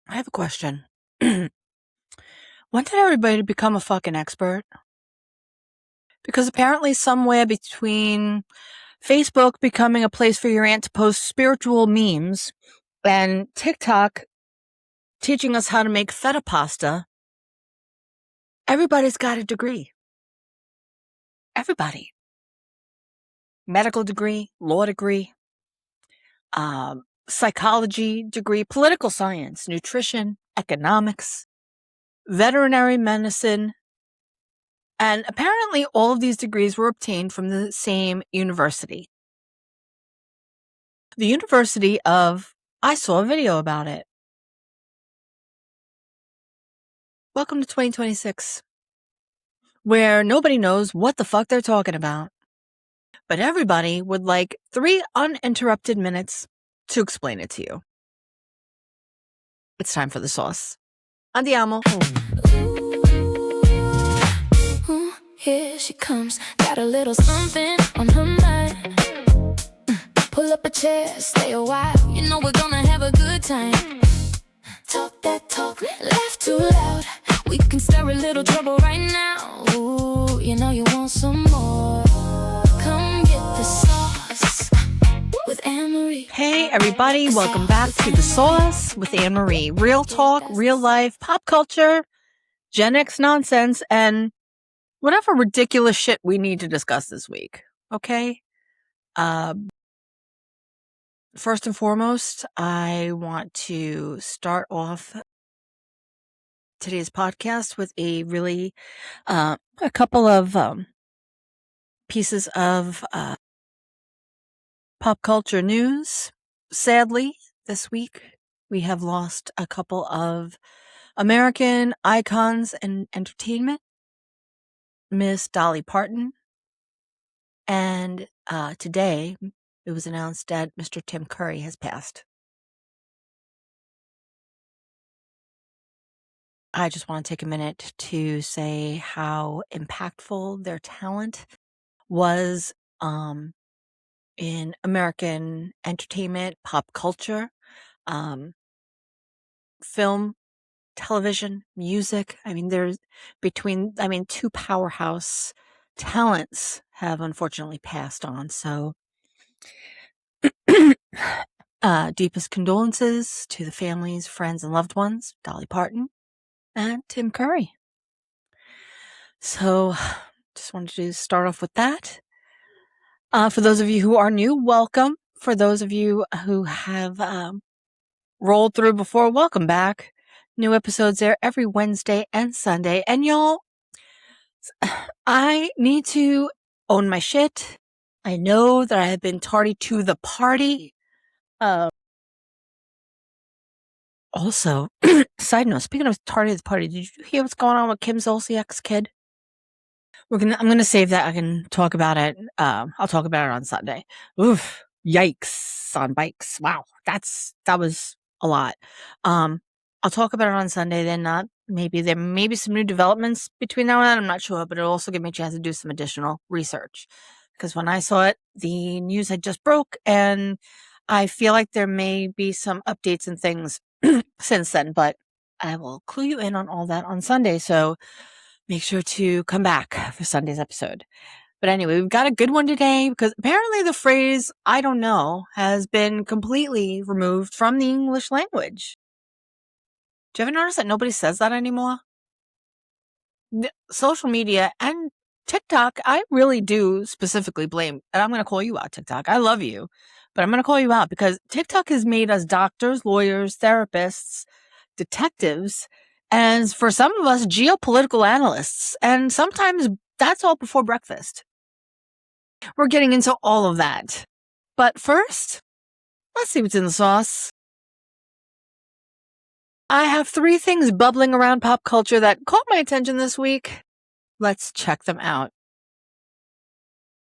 I have a question. When did everybody become a fucking expert? Because apparently somewhere between Facebook becoming a place for your aunt to post spiritual memes and TikTok teaching us how to make feta pasta, everybody's got a degree. Everybody. Medical degree, law degree, psychology degree, political science, nutrition, economics, veterinary medicine, and apparently all of these degrees were obtained from the same university. The University of... I saw a video about it. Welcome to 2026, where nobody knows what the fuck they're talking about. But everybody would like 3 uninterrupted minutes to explain it to you. It's time for the sauce. Andiamo. Here she comes, got a little something on her mind. Pull up a chair, stay a while, you know we're gonna have a good time. Talk that talk, laugh too loud, we can stir a little trouble right now. Ooh, you know you want some more. Come get the sauce with AnnMarie. Hey everybody, welcome back to The Sauce with AnnMarie. Real talk, real life, pop culture, Gen X nonsense, and whatever ridiculous shit we need to discuss this week. Okay? First and foremost, I want to start off today's podcast with a really, a couple of pieces of pop culture news. Sadly, this week, we have lost a couple of American icons in entertainment. Miss Dolly Parton. And today, it was announced that Mr. Tim Curry has passed. I just want to take a minute to say how impactful their talent was in American entertainment, pop culture, film, television, music. I mean, two powerhouse talents have unfortunately passed on. So, deepest condolences to the families, friends, and loved ones, Dolly Parton and Tim Curry. So, just wanted to start off with that. For those of you who are new, welcome. For those of you who have rolled through before, welcome back. New episodes there every Wednesday and Sunday. And y'all, I need to own my shit. I know that I have been tardy to the party. Also, side note, speaking of tardy to the party, did you hear what's going on with Kim Zolciak's kid? I'm gonna save that. I can talk about it. I'll talk about it on Sunday. Oof, yikes on bikes. Wow, that was a lot. I'll talk about it on Sunday. Then maybe there may be some new developments between now and then. I'm not sure, but it'll also give me a chance to do some additional research. Because when I saw it, the news had just broke, and I feel like there may be some updates and things since then. But I will clue you in on all that on Sunday. So make sure to come back for Sunday's episode. But anyway, we've got a good one today because apparently the phrase, I don't know, has been completely removed from the English language. Do you ever notice that nobody says that anymore? Social media and TikTok, I really do specifically blame, and I'm going to call you out, TikTok. I love you, but I'm going to call you out because TikTok has made us doctors, lawyers, therapists, detectives, and for some of us, geopolitical analysts. And sometimes that's all before breakfast. We're getting into all of that. But first, let's see what's in the sauce. I have 3 things bubbling around pop culture that caught my attention this week. Let's check them out.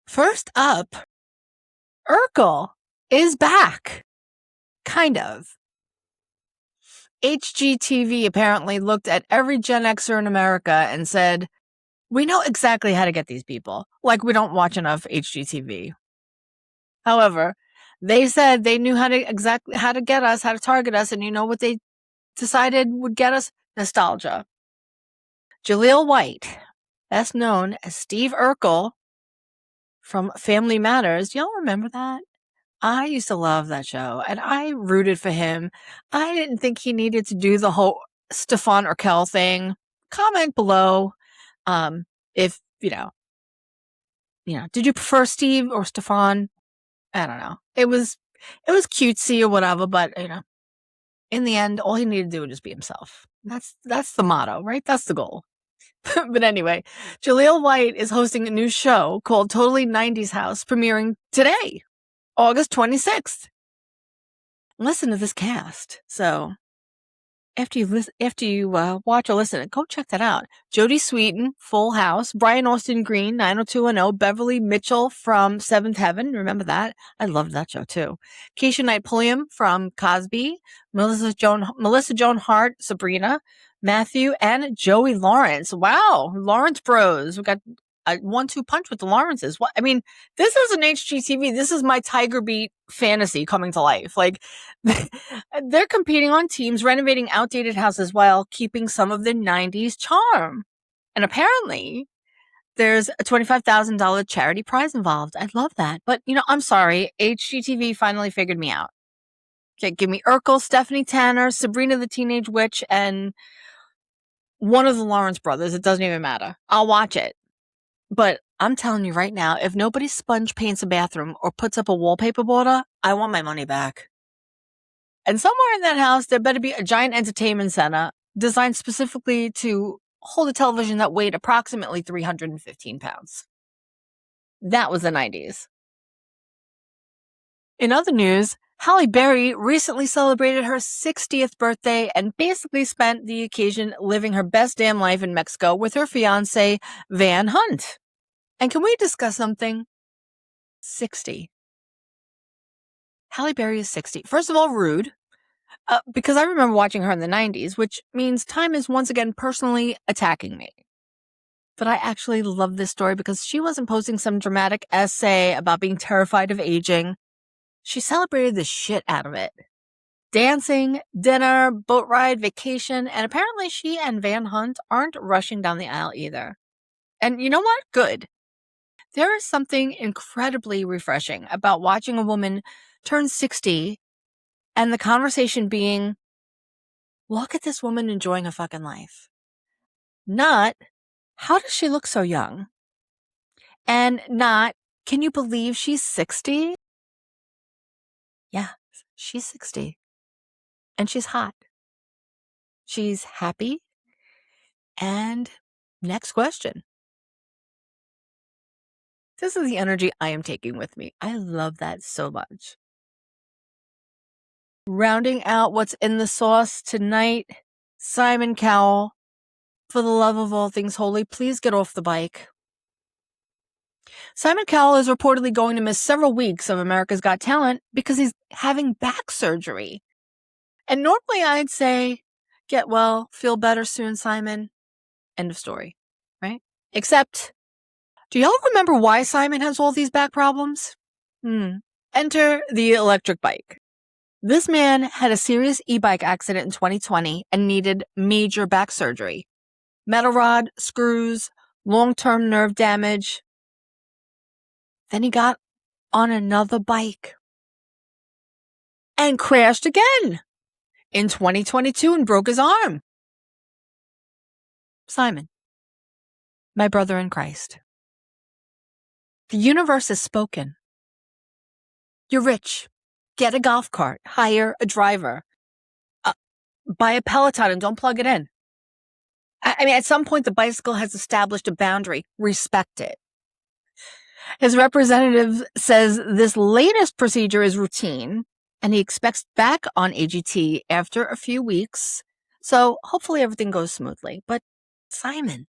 First up, Urkel is back. Kind of. HGTV apparently looked at every Gen Xer in America and said, we know exactly how to get these people. Like we don't watch enough HGTV. However, they said they knew how to get us, how to target us, and you know what they decided would get us nostalgia. Jaleel White, best known as Steve Urkel from Family Matters. Y'all remember that? I used to love that show, and I rooted for him. I didn't think he needed to do the whole Stefan Urkel thing. Comment below, if did you prefer Steve or Stefan? I don't know. It was cutesy or whatever, but in the end, all he needed to do was just be himself. That's the motto, right? That's the goal. But anyway, Jaleel White is hosting a new show called Totally 90s House, premiering today, August 26th. Listen to this cast. So after you watch or listen, go check that out. Jodie Sweetin, Full House. Brian Austin Green, 90210. Beverly Mitchell from Seventh Heaven. Remember that? I loved that show too. Keisha Knight Pulliam from Cosby. Melissa Joan Hart, Sabrina. Matthew and Joey Lawrence. Wow, Lawrence Bros. We got a 1-2 punch with the Lawrences. What? I mean, this is an HGTV. This is my Tiger Beat fantasy coming to life. Like, they're competing on teams, renovating outdated houses while keeping some of the 90s charm. And apparently, there's a $25,000 charity prize involved. I love that. But, I'm sorry. HGTV finally figured me out. Okay, give me Urkel, Stephanie Tanner, Sabrina the Teenage Witch, and one of the Lawrence brothers. It doesn't even matter. I'll watch it. But I'm telling you right now, if nobody sponge paints a bathroom or puts up a wallpaper border, I want my money back. And somewhere in that house, there better be a giant entertainment center designed specifically to hold a television that weighed approximately 315 pounds. That was the 90s. In other news, Halle Berry recently celebrated her 60th birthday and basically spent the occasion living her best damn life in Mexico with her fiancé, Van Hunt. And can we discuss something? 60. Halle Berry is 60. First of all, rude. Because I remember watching her in the 90s, which means time is once again personally attacking me. But I actually love this story because she wasn't posting some dramatic essay about being terrified of aging. She celebrated the shit out of it. Dancing, dinner, boat ride, vacation, and apparently she and Van Hunt aren't rushing down the aisle either. And you know what? Good. There is something incredibly refreshing about watching a woman turn 60 and the conversation being, look at this woman enjoying a fucking life. Not, how does she look so young? And not, can you believe she's 60? Yeah, she's 60. And she's hot. She's happy. And next question. This is the energy I am taking with me. I love that so much. Rounding out what's in the sauce tonight, Simon Cowell. For the love of all things holy, please get off the bike. Simon Cowell is reportedly going to miss several weeks of America's Got Talent because he's having back surgery. And normally I'd say, get well, feel better soon, Simon. End of story, right? Except, do y'all remember why Simon has all these back problems? Enter the electric bike. This man had a serious e-bike accident in 2020 and needed major back surgery. Metal rod, screws, long-term nerve damage. Then he got on another bike and crashed again in 2022 and broke his arm. Simon, my brother in Christ, the universe has spoken. You're rich. Get a golf cart. Hire a driver. Buy a Peloton and don't plug it in. I mean, at some point, the bicycle has established a boundary. Respect it. His representative says this latest procedure is routine, and he expects back on AGT after a few weeks. So hopefully everything goes smoothly. But Simon,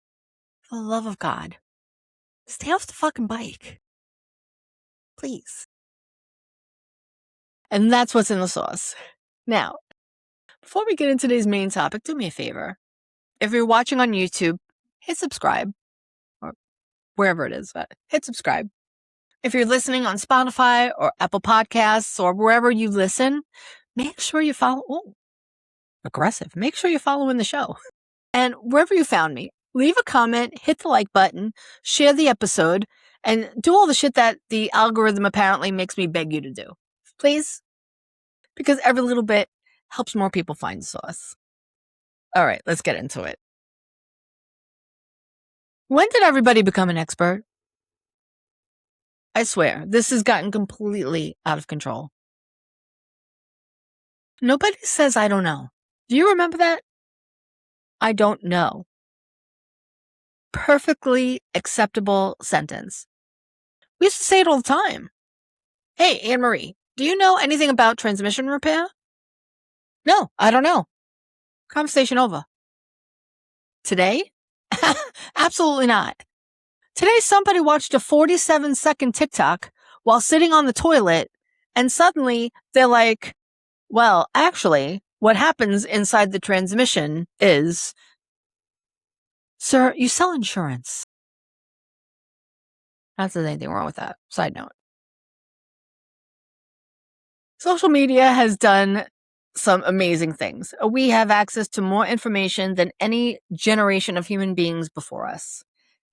for the love of God, stay off the fucking bike. Please. And that's what's in the sauce. Now, before we get into today's main topic, do me a favor. If you're watching on YouTube, hit subscribe. Or wherever it is, but hit subscribe. If you're listening on Spotify or Apple Podcasts or wherever you listen, make sure you follow. aggressive. Make sure you're following the show. And wherever you found me, leave a comment, hit the like button, share the episode, and do all the shit that the algorithm apparently makes me beg you to do. Please? Because every little bit helps more people find Sauce. All right, let's get into it. When did everybody become an expert? I swear, this has gotten completely out of control. Nobody says I don't know. Do you remember that? I don't know. Perfectly acceptable sentence. We used to say it all the time. Hey, AnnMarie, do you know anything about transmission repair? No, I don't know. Conversation over. Today? Absolutely not. Today, somebody watched a 47-second TikTok while sitting on the toilet, and suddenly they're like, well, actually, what happens inside the transmission is, sir, you sell insurance. Not that there's anything wrong with that. Side note. Social media has done some amazing things. We have access to more information than any generation of human beings before us.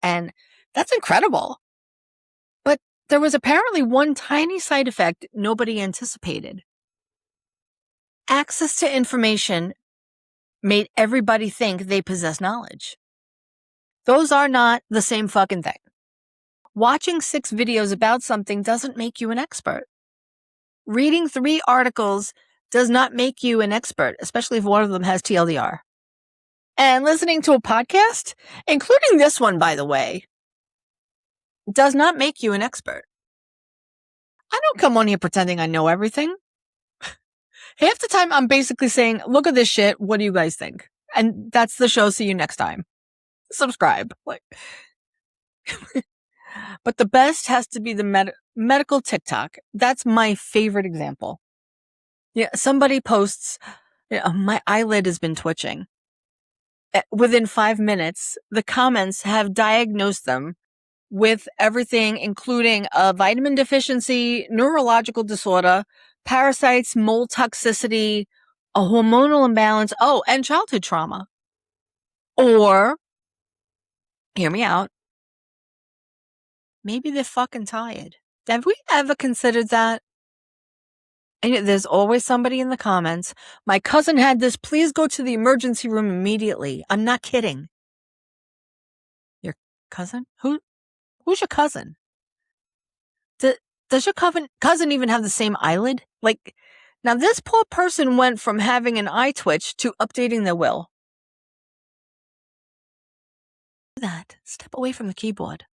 And that's incredible. But there was apparently one tiny side effect nobody anticipated. Access to information made everybody think they possess knowledge. Those are not the same fucking thing. Watching 6 videos about something doesn't make you an expert. Reading 3 articles does not make you an expert, especially if one of them has TLDR. And listening to a podcast, including this one, by the way, does not make you an expert. I don't come on here pretending I know everything. Half the time, I'm basically saying, look at this shit. What do you guys think? And that's the show. See you next time. Subscribe. But the best has to be the medical TikTok. That's my favorite example. Yeah, somebody posts, my eyelid has been twitching. Within 5 minutes, the comments have diagnosed them with everything, including a vitamin deficiency, neurological disorder, parasites, mold toxicity, a hormonal imbalance, and childhood trauma. Or, hear me out, maybe they're fucking tired. Have we ever considered that? And there's always somebody in the comments. My cousin had this. Please go to the emergency room immediately. I'm not kidding. Your cousin? Who's your cousin? Does your cousin even have the same eyelid? Now this poor person went from having an eye twitch to updating their will. That. Step away from the keyboard.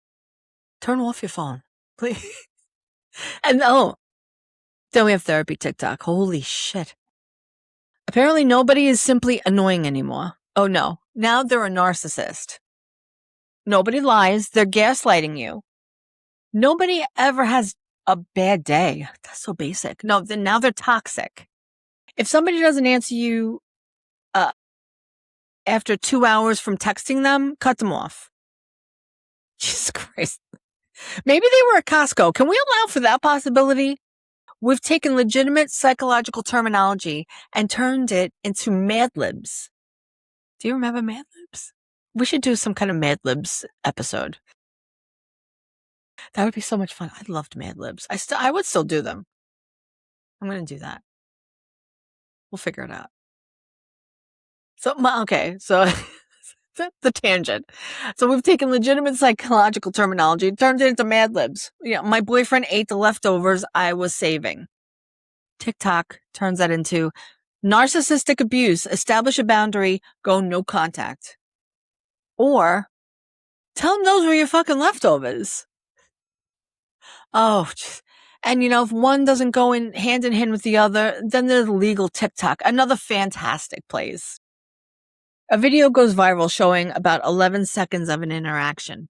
Turn off your phone, please. And then we have therapy TikTok. Holy shit. Apparently nobody is simply annoying anymore. Oh no. Now they're a narcissist. Nobody lies. They're gaslighting you. Nobody ever has a bad day. That's so basic. No, now they're toxic. If somebody doesn't answer you after 2 hours from texting them, cut them off. Jesus Christ. Maybe they were at Costco. Can we allow for that possibility? We've taken legitimate psychological terminology and turned it into Mad Libs. Do you remember Mad Libs? We should do some kind of Mad Libs episode. That would be so much fun. I loved Mad Libs. I would still do them. I'm going to do that. We'll figure it out. So the tangent. So we've taken legitimate psychological terminology, turned it into Mad Libs. My boyfriend ate the leftovers I was saving. TikTok turns that into narcissistic abuse. Establish a boundary. Go no contact. Or tell them those were your fucking leftovers. And if one doesn't go in hand with the other, then there's legal TikTok, another fantastic place. A video goes viral showing about 11 seconds of an interaction.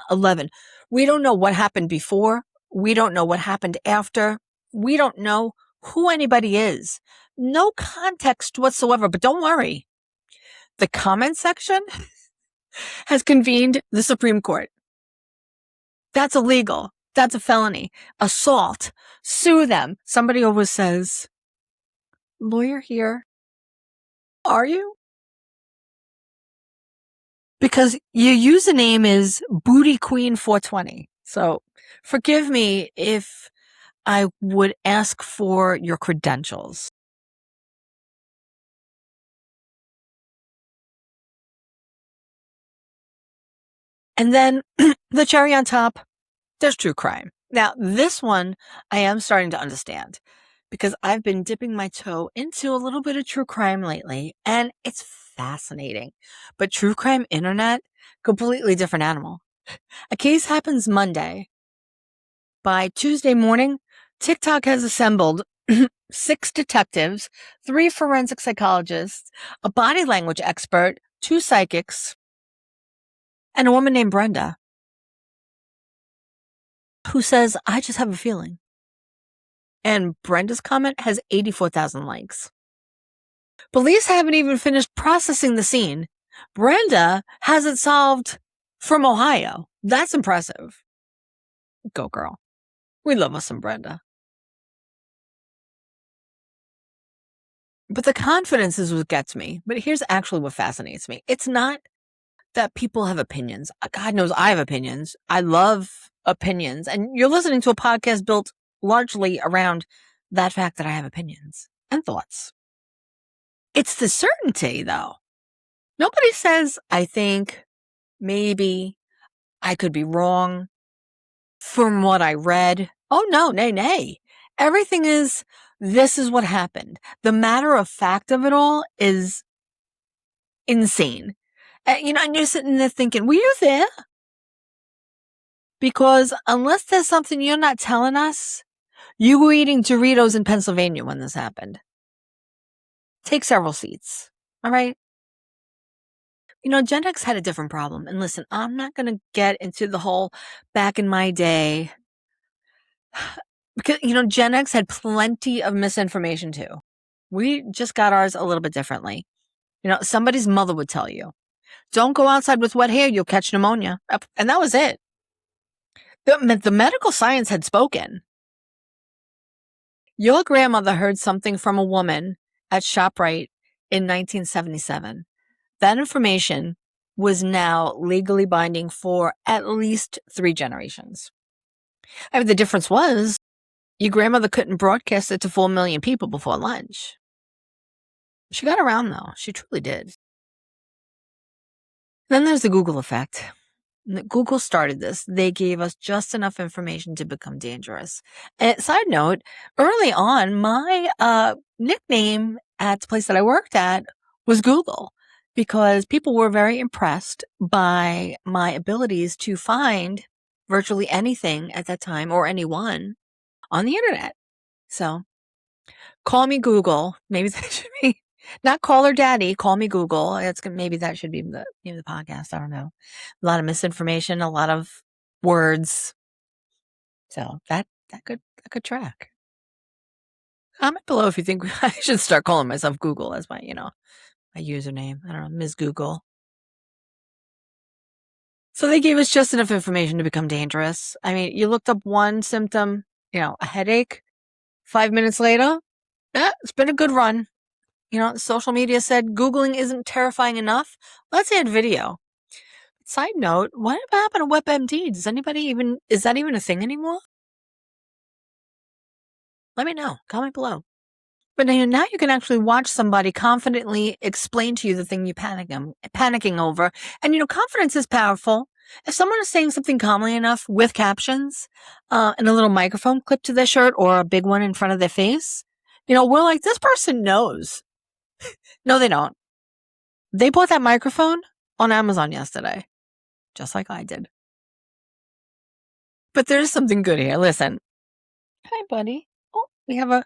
11. We don't know what happened before. We don't know what happened after. We don't know who anybody is. No context whatsoever, but don't worry. The comment section has convened the Supreme Court. That's illegal. That's a felony. Assault. Sue them. Somebody always says, lawyer here. Are you? Because your username is Booty Queen 420. So forgive me if I would ask for your credentials. And then the cherry on top, there's true crime. Now, this one I am starting to understand because I've been dipping my toe into a little bit of true crime lately, and it's fascinating. But true crime internet, completely different animal. A case happens Monday. By Tuesday morning, TikTok has assembled 6 detectives, 3 forensic psychologists, a body language expert, 2 psychics, and a woman named Brenda who says, I just have a feeling. And Brenda's comment has 84,000 likes. Police haven't even finished processing the scene. Brenda has it solved from Ohio. That's impressive. Go girl. We love us some Brenda. But the confidence is what gets me. But here's actually what fascinates me. It's not that people have opinions. God knows I have opinions. I love opinions. And you're listening to a podcast built largely around that fact that I have opinions and thoughts. It's the certainty, though. Nobody says, I think, maybe, I could be wrong from what I read. Oh, no, nay, nay. Everything is, this is what happened. The matter of fact of it all is insane. And you're sitting there thinking, were you there? Because unless there's something you're not telling us, you were eating Doritos in Pennsylvania when this happened. Take several seats. All right. Gen X had a different problem. And listen, I'm not going to get into the whole back in my day. Because, Gen X had plenty of misinformation too. We just got ours a little bit differently. Somebody's mother would tell you, don't go outside with wet hair, you'll catch pneumonia. And that was it. The medical science had spoken. Your grandmother heard something from a woman at ShopRite in 1977. That information was now legally binding for at least 3 generations. The difference was your grandmother couldn't broadcast it to 4 million people before lunch. She got around, though. She truly did. Then there's the Google effect. Google started this. They gave us just enough information to become dangerous. And side note, early on, my nickname at the place that I worked at was Google because people were very impressed by my abilities to find virtually anything at that time or anyone on the internet. So call me Google. Maybe that should be not call her daddy. Call me Google. Maybe that should be the name of the podcast. I don't know. A lot of misinformation, a lot of words. So that could track. Comment below if you think I should start calling myself Google as my my username. I don't know, Ms. Google. So they gave us just enough information to become dangerous. You looked up one symptom, a headache. 5 minutes later, it's been a good run. Social media said Googling isn't terrifying enough. Let's add video. Side note, what happened to WebMD? Is that even a thing anymore? Let me know. Comment below. But now you can actually watch somebody confidently explain to you the thing you're panicking over. And confidence is powerful. If someone is saying something calmly enough with captions and a little microphone clipped to their shirt or a big one in front of their face, we're like, this person knows. No, they don't. They bought that microphone on Amazon yesterday, just like I did. But there's something good here. Listen. Hi, buddy. Oh, we have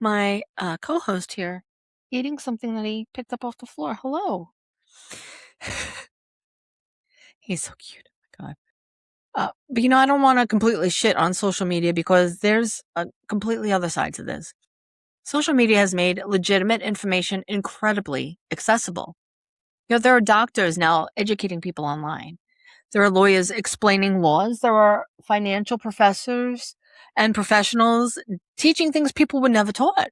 my co-host here eating something that he picked up off the floor. Hello. He's so cute. Oh my God. But I don't want to completely shit on social media because there's a completely other side to this. Social media has made legitimate information incredibly accessible. There are doctors now educating people online. There are lawyers explaining laws. There are financial professors and professionals teaching things people were never taught.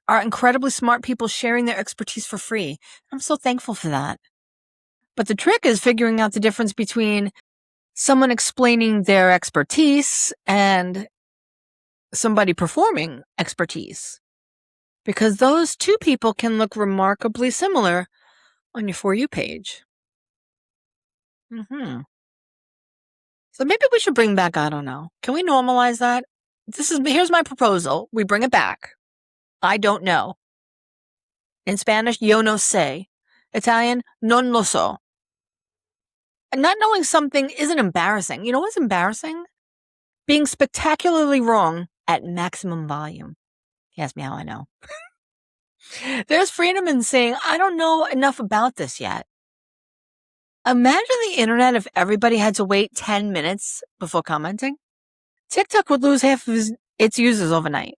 are incredibly smart people sharing their expertise for free. I'm so thankful for that. But the trick is figuring out the difference between someone explaining their expertise and somebody performing expertise. Because those two people can look remarkably similar on your For You page. So maybe we should bring back, I don't know. Can we normalize that? Here's my proposal. We bring it back. I don't know. In Spanish, yo no sé. Italian, non lo so. And not knowing something isn't embarrassing. You know what's embarrassing? Being spectacularly wrong at maximum volume. You ask me how I know. There's freedom in saying, I don't know enough about this yet. Imagine the internet if everybody had to wait 10 minutes before commenting. TikTok would lose half of its users overnight.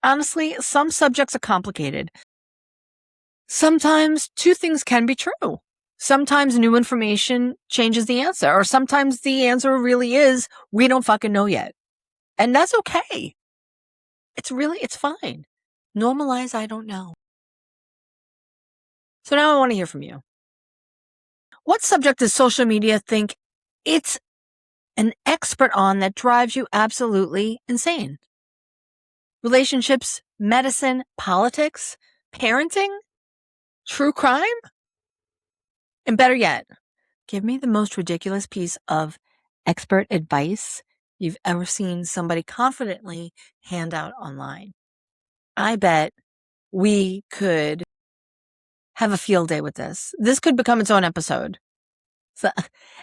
Honestly, some subjects are complicated. Sometimes two things can be true. Sometimes new information changes the answer, or sometimes the answer really is, we don't fucking know yet. And that's okay. It's fine. Normalize, I don't know. So now I want to hear from you. What subject does social media think it's an expert on that drives you absolutely insane? Relationships, medicine, politics, parenting, true crime? And better yet, give me the most ridiculous piece of expert advice you've ever seen somebody confidently hand out online. I bet we could have a field day with this. This could become its own episode. So,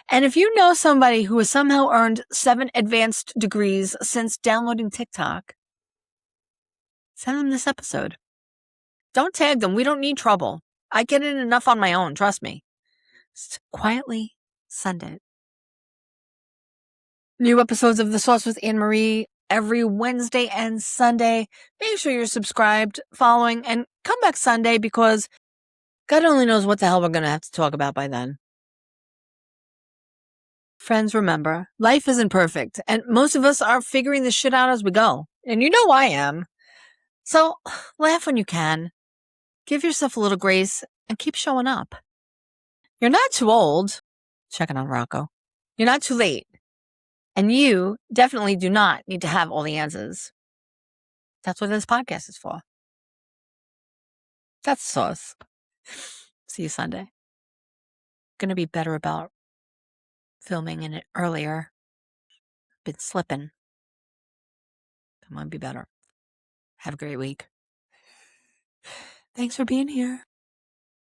and if you know somebody who has somehow earned 7 advanced degrees since downloading TikTok, send them this episode. Don't tag them. We don't need trouble. I get it enough on my own. Trust me. Just quietly send it. New episodes of The Sauce with AnnMarie every Wednesday and Sunday. Make sure you're subscribed, following, and come back Sunday because God only knows what the hell we're going to have to talk about by then. Friends, remember, life isn't perfect, and most of us are figuring this shit out as we go. And you know I am. So laugh when you can. Give yourself a little grace and keep showing up. You're not too old. Checking on Rocco. You're not too late. And you definitely do not need to have all the answers. That's what this podcast is for. That's the sauce. See you Sunday. Gonna be better about filming in it earlier. Been slipping. I'm gonna be better. Have a great week. Thanks for being here.